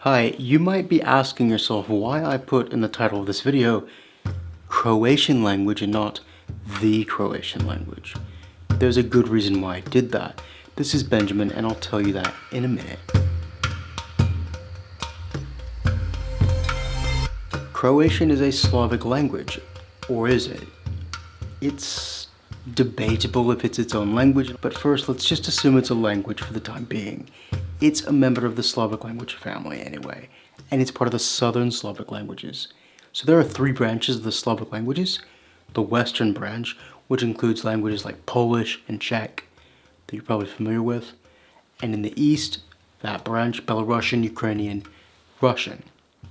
Hi, you might be asking yourself why I put in the title of this video Croatian language and not the Croatian language. There's a good reason why I did that. This is Benjamin and I'll tell you that in a minute. Croatian is a Slavic language, or is it? It's debatable if it's its own language, but first let's just assume it's a language for the time being. It's a member of the Slavic language family anyway, and it's part of the Southern Slavic languages. So there are three branches of the Slavic languages. The Western branch, which includes languages like Polish and Czech, that you're probably familiar with. And in the East, that branch, Belarusian, Ukrainian, Russian.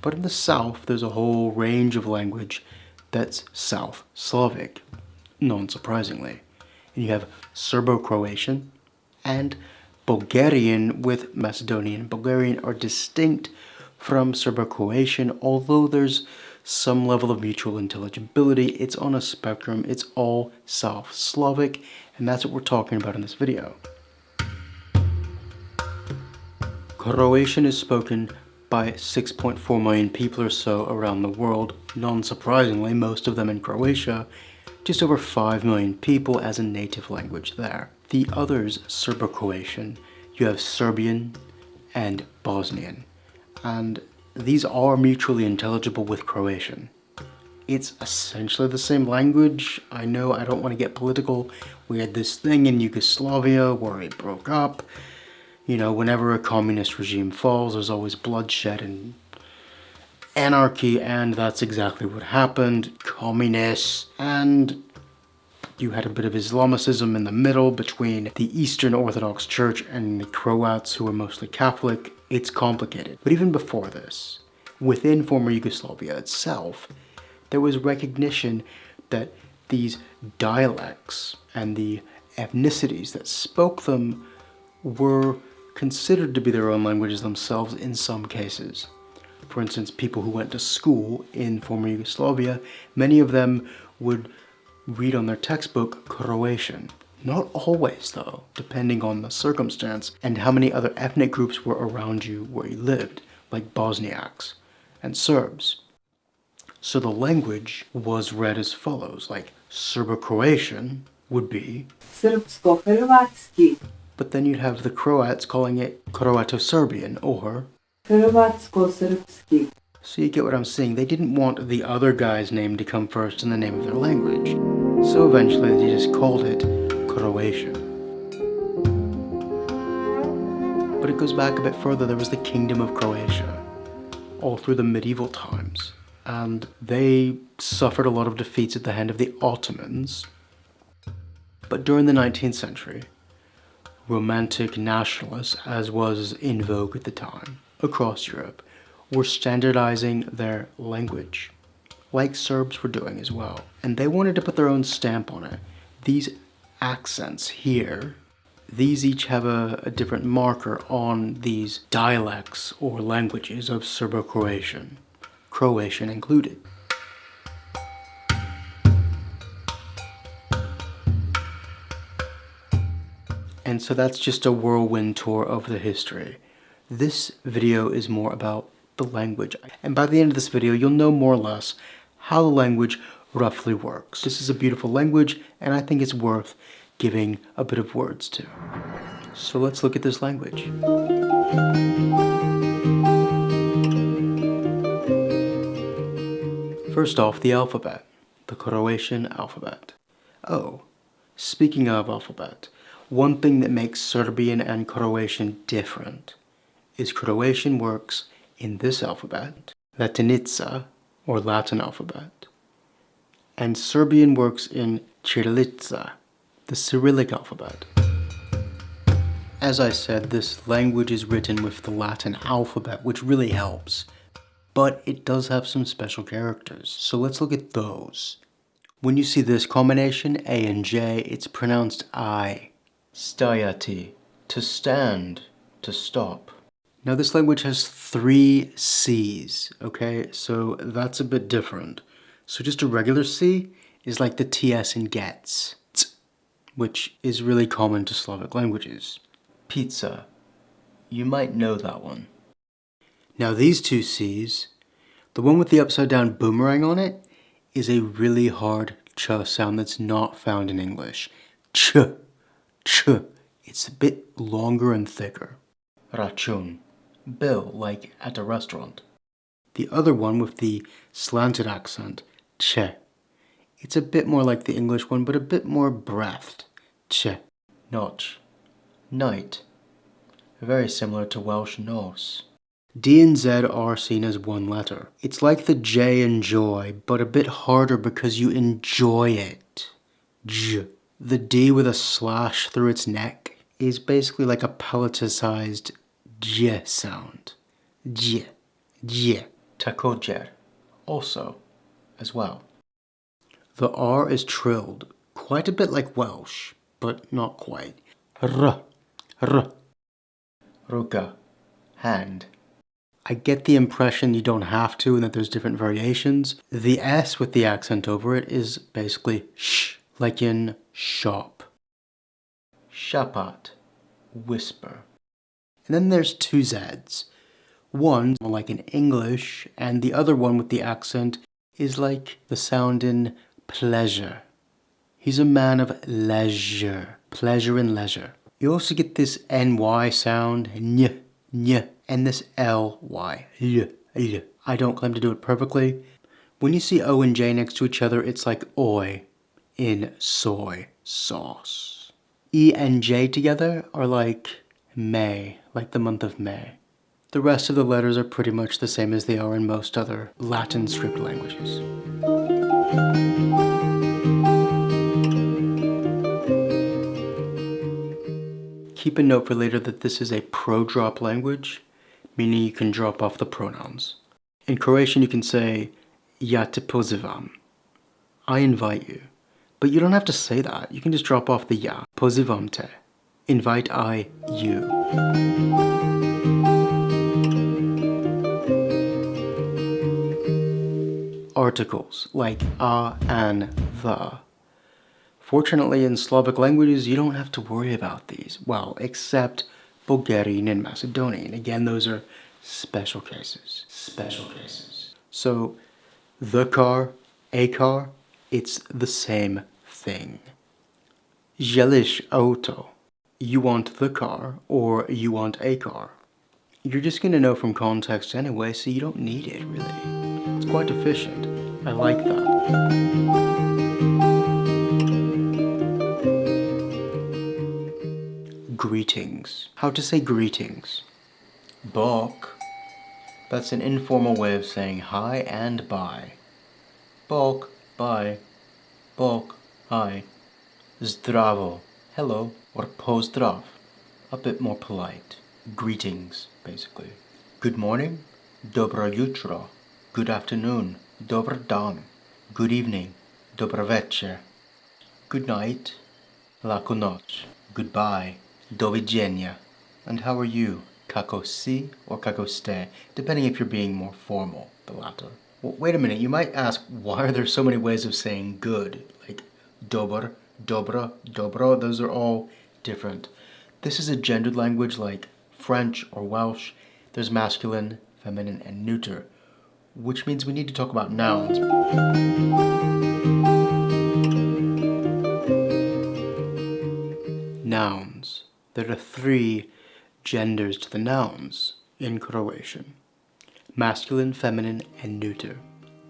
But in the South, there's a whole range of language that's South Slavic, non-surprisingly. And you have Serbo-Croatian and Bulgarian with Macedonian and Bulgarian are distinct from Serbo-Croatian, although there's some level of mutual intelligibility. It's on a spectrum. It's all South Slavic, and that's what we're talking about in this video. Croatian is spoken by 6.4 million people or so around the world. Non-surprisingly, most of them in Croatia, just over 5 million people as a native language there. The others, Serbo-Croatian, you have Serbian and Bosnian, and these are mutually intelligible with Croatian. It's essentially the same language. I know I don't want to get political. We had this thing in Yugoslavia where it broke up. You know, whenever a communist regime falls, there's always bloodshed and anarchy, and that's exactly what happened. Communists, and you had a bit of Islamicism in the middle between the Eastern Orthodox Church and the Croats, who were mostly Catholic. It's complicated. But even before this, within former Yugoslavia itself, there was recognition that these dialects and the ethnicities that spoke them were considered to be their own languages themselves in some cases. For instance, people who went to school in former Yugoslavia, many of them would read on their textbook Croatian. Not always, though, depending on the circumstance and how many other ethnic groups were around you where you lived, like Bosniaks and Serbs. So the language was read as follows, like Serbo-Croatian would be Srpsko-Hrvatski. But then you'd have the Croats calling it Croato-Serbian or Hrvatsko-Srpski. So you get what I'm saying. They didn't want the other guy's name to come first in the name of their language. So eventually they just called it Croatian. But it goes back a bit further. There was the Kingdom of Croatia all through the medieval times. And they suffered a lot of defeats at the hand of the Ottomans. But during the 19th century, Romantic nationalists, as was in vogue at the time, across Europe, were standardizing their language, like Serbs were doing as well. And they wanted to put their own stamp on it. These accents here, these each have a different marker on these dialects or languages of Serbo-Croatian, Croatian included. And so that's just a whirlwind tour of the history. This video is more about the language. And by the end of this video, you'll know more or less how the language roughly works. This is a beautiful language, and I think it's worth giving a bit of words to. So let's look at this language. First off, the alphabet. The Croatian alphabet. Oh, speaking of alphabet, one thing that makes Serbian and Croatian different is Croatian works in this alphabet, Latinica, or Latin alphabet, and Serbian works in Cyrillica, the Cyrillic alphabet. As I said, this language is written with the Latin alphabet, which really helps, but it does have some special characters, so let's look at those. When you see this combination, A and J, it's pronounced I. Stajati, to stand, to stop. Now this language has 3 C's, okay? So that's a bit different. So just a regular C is like the TS in gets, which is really common to Slavic languages. Pizza. You might know that one. Now these two C's, the one with the upside down boomerang on it, is a really hard ch sound that's not found in English. Ch, ch. It's a bit longer and thicker. Rachun, bill, like at a restaurant. The other one with the slanted accent, che. It's a bit more like the English one, but a bit more breathed. Che. Notch, night. Very similar to Welsh nos. D and Z are seen as one letter. It's like the J in joy, but a bit harder because you enjoy it. J. The D with a slash through its neck is basically like a pelleticized J sound. J. J. Takojer. Also, as well. The R is trilled, quite a bit like Welsh, but not quite. R. R. Ruka. Hand. I get the impression you don't have to and that there's different variations. The S with the accent over it is basically sh, like in shop. Shapat, whisper. And then there's two Zs. One, like in English, and the other one with the accent is like the sound in pleasure. He's a man of leisure. Pleasure and leisure. You also get this NY sound, ny, ny, and this LY, l, l. I don't claim to do it perfectly. When you see O and J next to each other, it's like oi in soy sauce. E and J together are like May, like the month of May. The rest of the letters are pretty much the same as they are in most other Latin script languages. Keep a note for later that this is a pro-drop language, meaning you can drop off the pronouns. In Croatian you can say ja te pozivam, I invite you. But you don't have to say that, you can just drop off the ja, pozivam te, invite I you. Articles like a and the. Fortunately, in Slavic languages, you don't have to worry about these. Well, except Bulgarian and Macedonian. Again, those are special cases. Special cases. So, the car, a car, it's the same thing. Želiš auto. You want the car, or you want a car. You're just going to know from context anyway, so you don't need it, really. It's quite efficient. I like that. Greetings. How to say greetings. Bok. That's an informal way of saying hi and bye. Bok, bye. Bok, hi. Zdravo, hello, or pozdrav. A bit more polite. Greetings, basically. Good morning. Dobro jutro. Good afternoon. Dobar dan. Good evening. Dobar večer. Good night. Laku noc. Goodbye. Do widzenia. And how are you? Kako si or kako ste, depending if you're being more formal, the latter. Well, wait a minute, you might ask, why are there so many ways of saying good? Like dobar, dobra, dobro, those are all different. This is a gendered language like French or Welsh. There's masculine, feminine, and neuter, which means we need to talk about nouns. Nouns. There are three genders to the nouns in Croatian. Masculine, feminine, and neuter.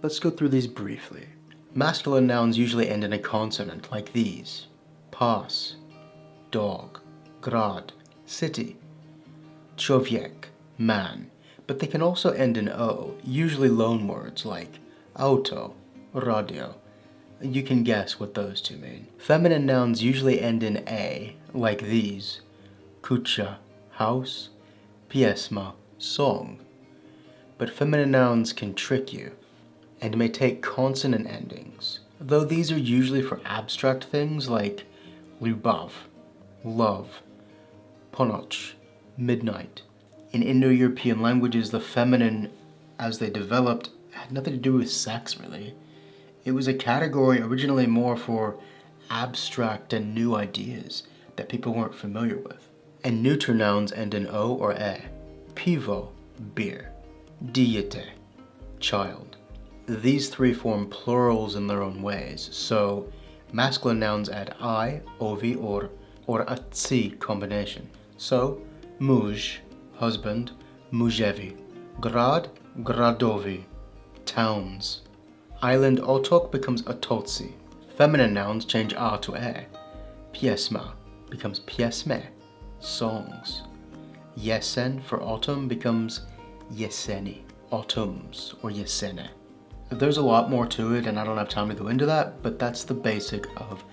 Let's go through these briefly. Masculine nouns usually end in a consonant, like these. Pas, dog, grad, city, čovjek, man. But they can also end in O, usually loan words like auto, radio. You can guess what those two mean. Feminine nouns usually end in A, like these. Kucha, house, piesma, song. But feminine nouns can trick you, and may take consonant endings, though these are usually for abstract things like lubav, love, ponoc, midnight. In Indo-European languages, the feminine, as they developed, had nothing to do with sex, really. It was a category originally more for abstract and new ideas that people weren't familiar with. And neuter nouns end in O or E. Pivo, beer. Diete, child. These three form plurals in their own ways, so masculine nouns add I, ovi, or a tsi combination. So, muž, husband, muževi, grad, gradovi, towns. Island otok becomes otoci. Feminine nouns change a to e. Piesma becomes piesme, songs. Yesen for autumn becomes yeseni, autumns, or yesene. There's a lot more to it and I don't have time to go into that, but that's the basic of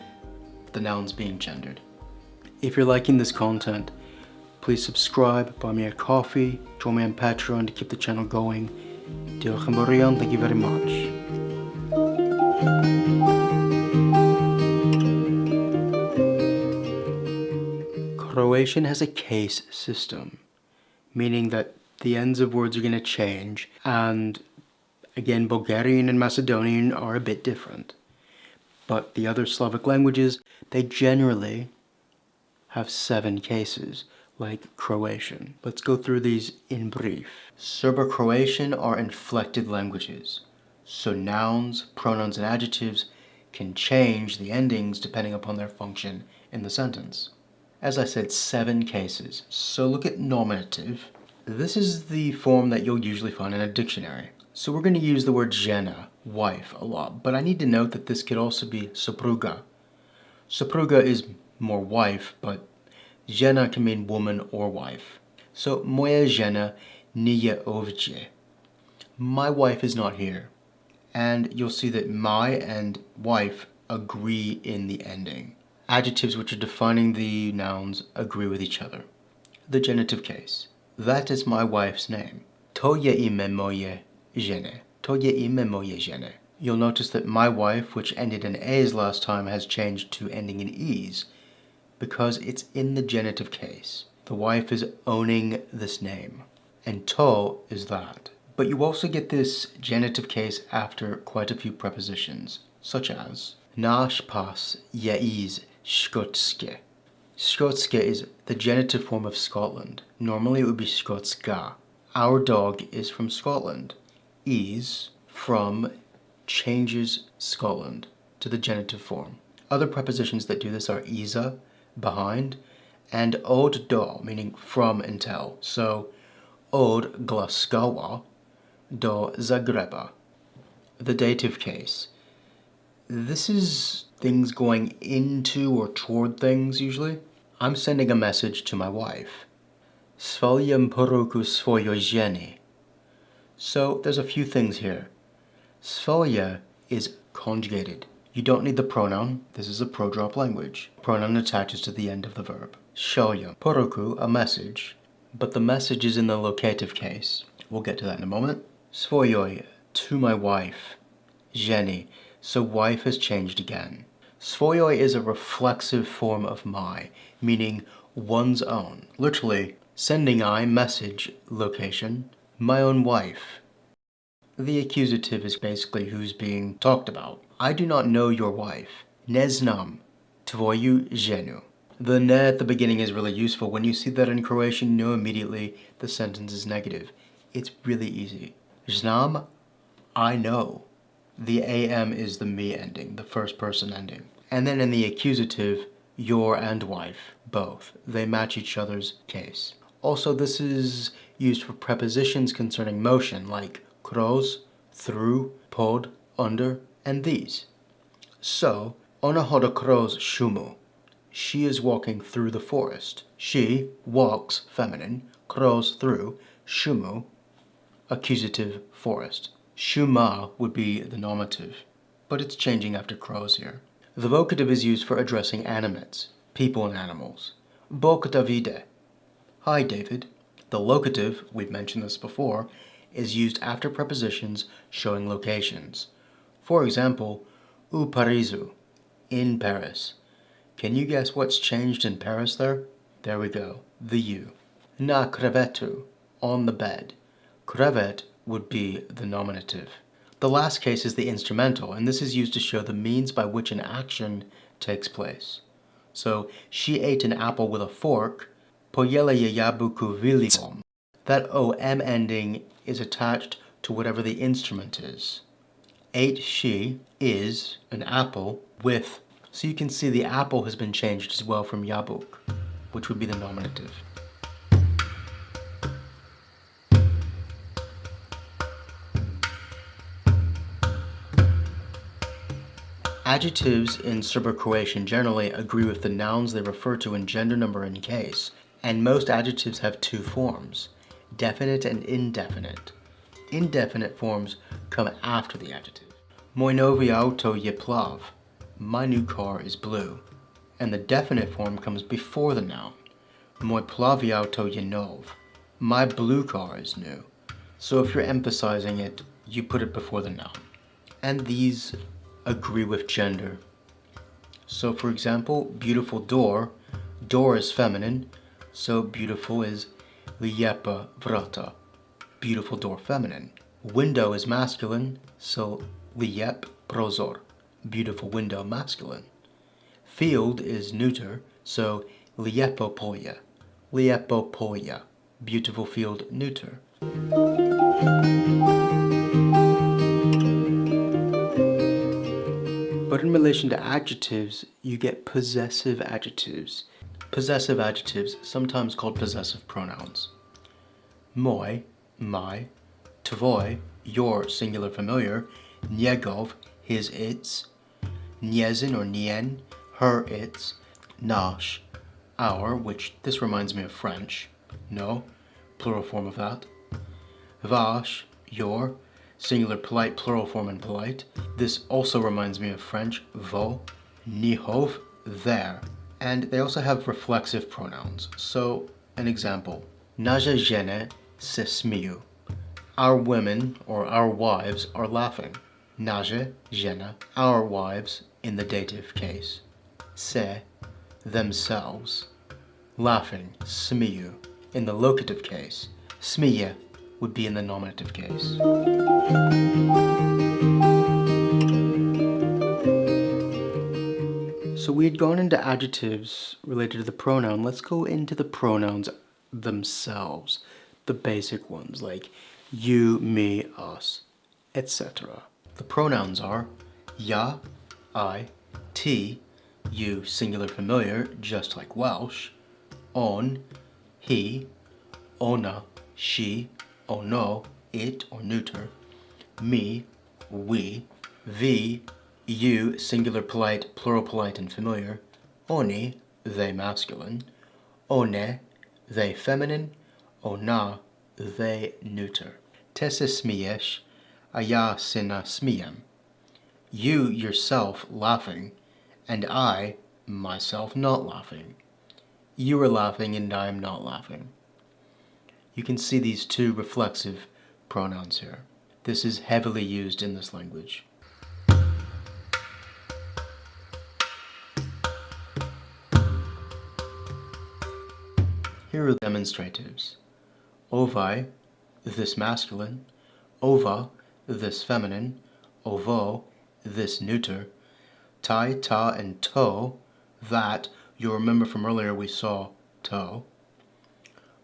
the nouns being gendered. If you're liking this content, please subscribe, buy me a coffee, join me on Patreon to keep the channel going. Diolch yn fawr iawn, thank you very much. Croatian has a case system, meaning that the ends of words are going to change, and again, Bulgarian and Macedonian are a bit different. But the other Slavic languages, they generally have 7 cases, like Croatian. Let's go through these in brief. Serbo-Croatian are inflected languages, so nouns, pronouns, and adjectives can change the endings depending upon their function in the sentence. As I said, 7 cases. So look at nominative. This is the form that you'll usually find in a dictionary. So we're going to use the word žena, wife, a lot, but I need to note that this could also be supruga. Supruga is more wife, but žena can mean woman or wife. So moja žena nije ovdje. My wife is not here. And you'll see that my and wife agree in the ending. Adjectives which are defining the nouns agree with each other. The genitive case. That is my wife's name. To je ime moje žene. To je ime moje žene. You'll notice that my wife, which ended in A's last time, has changed to ending in E's because it's in the genitive case. The wife is owning this name. And to is that. But you also get this genitive case after quite a few prepositions, such as Naš pas je iz Škotske. Škotske is the genitive form of Scotland. Normally it would be Skotska. Our dog is from Scotland. Is from changes Scotland to the genitive form. Other prepositions that do this are iza, behind, and od do, meaning from until. So, od Glasgowa do Zagreba. The dative case. This is things going into or toward things, usually. I'm sending a message to my wife. Svaljem poruku svojoj ženi. So there's a few things here. Svalja is conjugated. You don't need the pronoun. This is a pro-drop language. Pronoun attaches to the end of the verb. Šaljem poruku, a message, but the message is in the locative case. We'll get to that in a moment. Svojoj, to my wife. Ženi, so wife has changed again. Svojoj is a reflexive form of my, meaning one's own. Literally, sending I, message, location, my own wife. The accusative is basically who's being talked about. I do not know your wife. Ne znam tvoju ženu. The ne at the beginning is really useful. When you see that in Croatian, you know immediately the sentence is negative. It's really easy. Znam, I know. The am is the me ending, the first person ending. And then in the accusative, your and wife, both. They match each other's case. Also, this is used for prepositions concerning motion, like kroz, through, pod, under, and these. So, ona hoda kroz šumu. She is walking through the forest. She walks, feminine, kroz, through, šumu, accusative, forest. Šuma would be the nominative, but it's changing after kroz here. The vocative is used for addressing animates, people and animals. Bok Davide. Hi, David. The locative, we've mentioned this before, is used after prepositions showing locations. For example, u Parisu, in Paris. Can you guess what's changed in Paris there? There we go, the U. Na crevetu, on the bed. Crevet would be the nominative. The last case is the instrumental, and this is used to show the means by which an action takes place. So, she ate an apple with a fork. Pojela je jabuku vilivom. That om ending is attached to whatever the instrument is. Ate she is an apple with, so you can see the apple has been changed as well from jabuk, which would be the nominative. Adjectives in Serbo-Croatian generally agree with the nouns they refer to in gender, number, and case, and most adjectives have two forms, definite and indefinite. Indefinite forms come after the adjective. Moj novi auto je plav. My new car is blue. And the definite form comes before the noun. Moj plavi auto je nov. My blue car is new. So if you're emphasizing it, you put it before the noun. And these agree with gender. So for example, beautiful door. Door is feminine, so beautiful is lijepa vrata. Beautiful door feminine. Window is masculine, so lijep prozor. Beautiful window masculine. Field is neuter, so lijepo polje. Lijepo polje. Beautiful field neuter. But in relation to adjectives, you get possessive adjectives. Possessive adjectives, sometimes called possessive pronouns. Moj, my, tvoj, your singular familiar, njegov, his, its, njezin or njen, her, its, naš, our, which this reminds me of French, no, plural form of that, vaš, your, singular polite, plural form and polite. This also reminds me of French, vo, njihov, their. And they also have reflexive pronouns. So, an example, naše žene se smiju. Our women, or our wives, are laughing. Naše žena, our wives, in the dative case. Se, themselves. Laughing, smiju, in the locative case. Smije would be in the nominative case. So we had gone into adjectives related to the pronoun. Let's go into the pronouns themselves. The basic ones like you, me, us, etc. The pronouns are ja, I, ti, you, singular familiar, just like Welsh, on, he, ona, she, ono, it or neuter, me, we, vi, you, singular polite, plural polite and familiar, oni, they masculine, one, they feminine, ona, they neuter. Te se smiješ, a ja se nasmijem. You yourself laughing, and I myself not laughing. You are laughing and I am not laughing. You can see these two reflexive pronouns here. This is heavily used in this language. Here are the demonstratives. Ovai, this masculine. Ova, this feminine. Ovo, this neuter. Tai, ta, and to, that. You'll remember from earlier we saw to.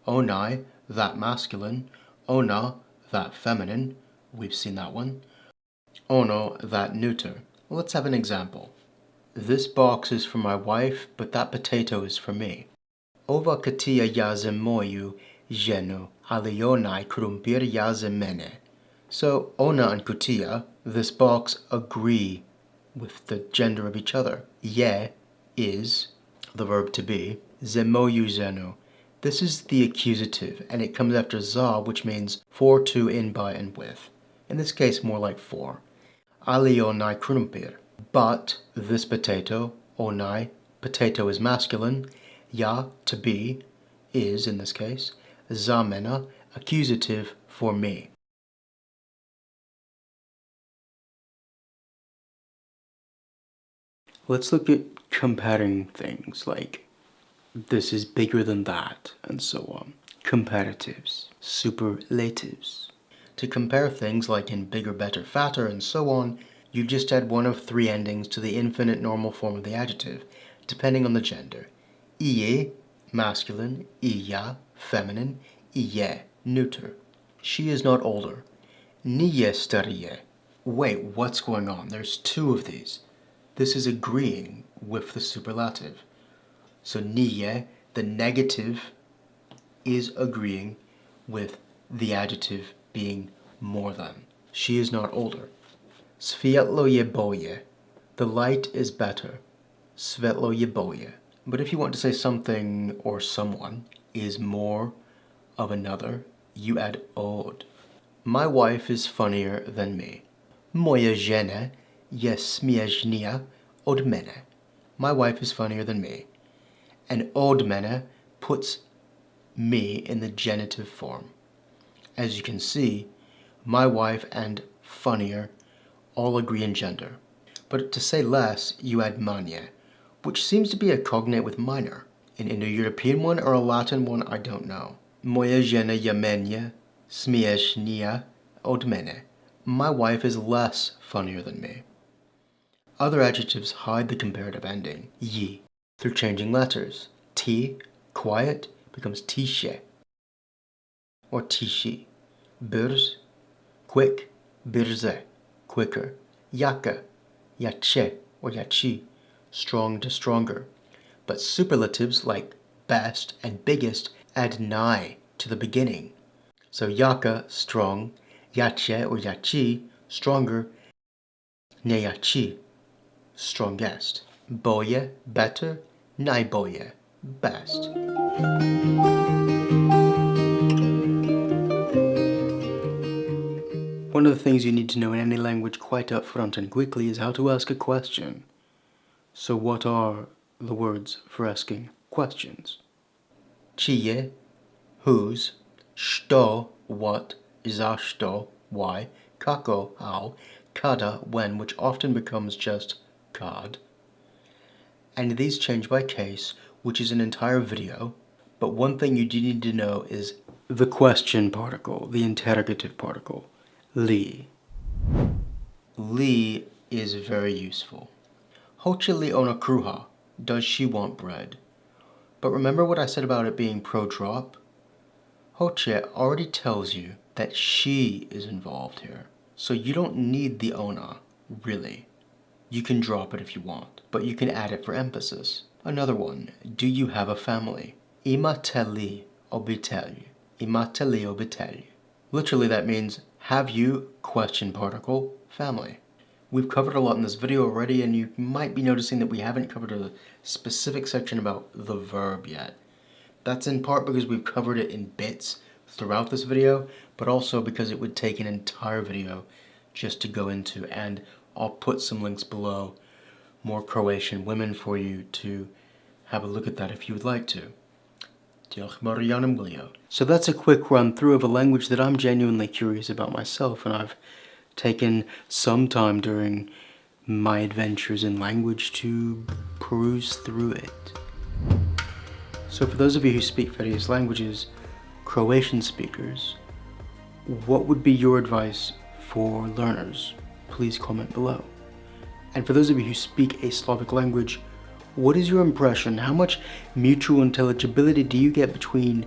Onai, that masculine. Ona, that feminine. We've seen that one. Ono, that neuter. Well, let's have an example. This box is for my wife, but that potato is for me. Ova katia jaze moju ženu, ali onaj krumpir jaze mene. So, ona and kutia, this box, agree with the gender of each other. Je is the verb to be. Ze moju ženu. This is the accusative, and it comes after za, which means for, to, in, by, and with. In this case, more like for. Ali onaj krumpir. But this potato, onaj, potato is masculine. Ja, to be, is in this case. Za mene, accusative for me. Let's look at comparing things like this is bigger than that, and so on. Comparatives, superlatives. To compare things like in bigger, better, fatter, and so on, you just add one of three endings to the infinite normal form of the adjective, depending on the gender. Ie, masculine, ija, feminine, ije, neuter. She is not older. Nije starije. Wait, what's going on? There's two of these. This is agreeing with the superlative. So nije, the negative, is agreeing with the adjective being more than. She is not older. Svietlo je bolje. The light is better. Svetlo je bolje. But if you want to say something or someone is more of another, you add od. My wife is funnier than me. Moja žena je smiešnija od mene. My wife is funnier than me. And od mene puts me in the genitive form. As you can see, my wife and funnier all agree in gender. But to say less, you add manje, which seems to be a cognate with minor. An Indo-European one or a Latin one, I don't know. Moja žena je manje smiešnija od mene. My wife is less funnier than me. Other adjectives hide the comparative ending, yi, through changing letters. T, quiet, becomes tiše or tiši. Brz, quick, brze, quicker. Jaka, jače or jači, strong to stronger. But superlatives like best and biggest add nai to the beginning. So jaka, strong, jače or jači, stronger, nejači, strongest. Bolje, better, najbolje, best. One of the things you need to know in any language quite upfront and quickly is how to ask a question. So what are the words for asking questions? Čije, whose, što, what, zašto, why, kako, how, kada, when, which often becomes just kad. And these change by case, which is an entire video. But one thing you do need to know is the question particle, the interrogative particle, li. Li is very useful. Hoće li ona kruha? Does she want bread? But remember what I said about it being pro-drop? Hoće already tells you that she is involved here. So you don't need the ona, really. You can drop it if you want, but you can add it for emphasis. Another one, do you have a family? Imate li obitelji. Imate li obitelji. Literally that means, have you, question particle, family. We've covered a lot in this video already, and you might be noticing that we haven't covered a specific section about the verb yet. That's in part because we've covered it in bits throughout this video, but also because it would take an entire video just to go into, and I'll put some links below, more Croatian women for you to have a look at that if you would like to. So that's a quick run through of a language that I'm genuinely curious about myself, and I've taken some time during my adventures in language to peruse through it. So for those of you who speak various languages, Croatian speakers, what would be your advice for learners? Please comment below. And for those of you who speak a Slavic language, what is your impression? How much mutual intelligibility do you get between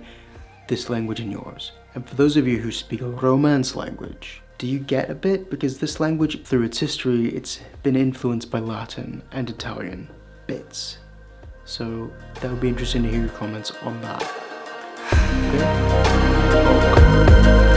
this language and yours? And for those of you who speak a Romance language, do you get a bit? Because this language, through its history, it's been influenced by Latin and Italian bits. So that would be interesting to hear your comments on that. Okay?